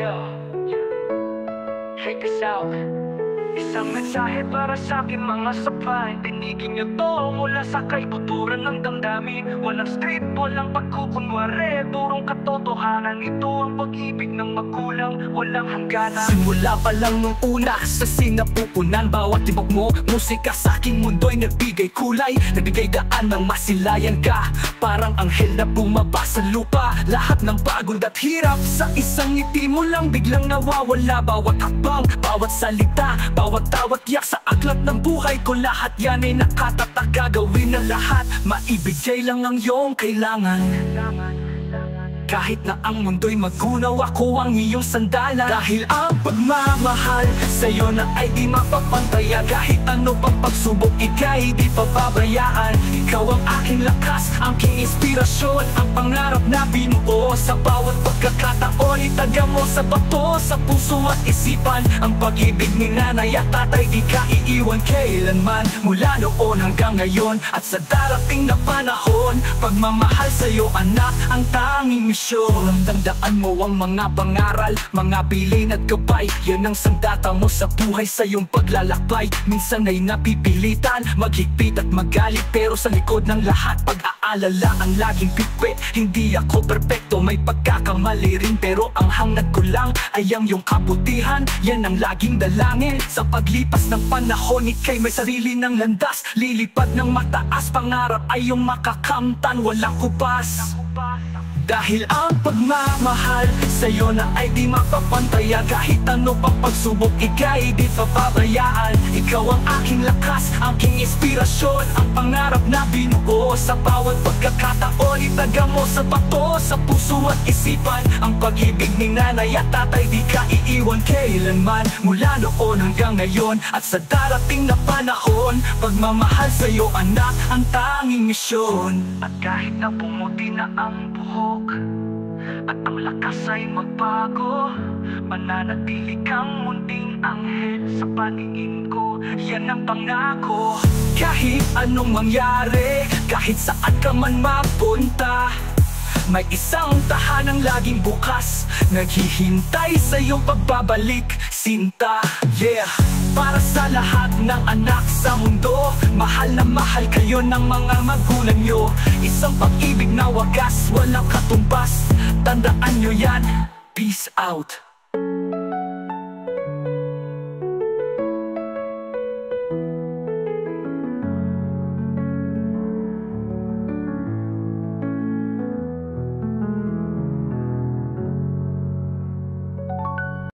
Yeah, check this out. Isang mensahe para sa aking mga sapay. Tinigin niyo to mula sa kaibuturan ng damdamin. Walang street, walang pagkukunwari, turong katotohanan. Ito ang pag-ibig ng magulang, walang hangganan. Simula pa lang nung una, sa sinapupunan bawat tibok mo, musika sa aking mundo'y nagbigay kulay. Nagbigay daan ng masilayan ka, parang anghel na bumaba sa lupa. Lahat ng pagod at hirap, sa isang ngiti mo lang biglang nawawala. Bawat hakbang, bawat salita, bawat tawat yak sa aklat ng buhay ko. Lahat yan ay nakatatak, gagawin na lahat. Maibigay lang ang iyong kailangan. Kahit na ang mundo'y magunaw, ako ang iyong sandalan. Dahil ang pagmamahal sa'yo na ay di mapapantaya. Kahit ano pang pagsubok, ika'y di pababayaan. Ikaw ang aking lakas, ang aking inspirasyon, ang pangarap na binuo. Sa bawat pagkakataon, itaga mo sa bato, sa puso at isipan. Ang pag-ibig ni nanay at tatay, di ka iiwan kailanman. Mula noon hanggang ngayon at sa darating na panahon, pagmamahal sa'yo anak, ang tanging misyon. Tandaan mo ang mga pangaral, mga bilin at gabay. Yan ang sandata mo sa buhay, sa iyong paglalakbay. Minsan ay napipilitan, maghigpit at magalit, pero sa likod ng lahat, pag-aalala ang laging pigpit. Hindi ako perpekto, may pagkakamali rin, pero ang hangad ko lang ay ang iyong kabutihan. Yan ang laging dalangin. Sa paglipas ng panahon, ika'y may sarili ng landas. Lilipad ng mataas, pangarap ay iyong makakamtan, walang kupas. Dahil ang pagmamahal sa'yo na ay di mapapantaya. Kahit ano pang pagsubok, ika'y di papabayaan. Ikaw ang aking lakas, ang aking inspirasyon, ang pangarap na binuo. Sa bawat pagkakataon, itaga mo sa bato, sa puso at isipan. Ang pag-ibig ni nanay at tatay, di ka iiwan kailanman. Mula noon hanggang ngayon at sa darating na panahon, pagmamahal sa'yo anak, ang tanging misyon. At kahit na pumuti na ang buhok at ang lakas ay magbago, mananatili kang munting anghel sa paningin ko. Yan ang pangako. Kahit anong mangyari, kahit saan ka man mapunta, may isang tahanang laging bukas, naghihintay sa iyong pagbabalik, sinta. Yeah, para sa lahat ng anak sa mundo, mahal na mahal kayo ng mga magulang nyo. Isang pag-ibig na wagas, walang katumbas. Tandaan nyo yan. Peace out.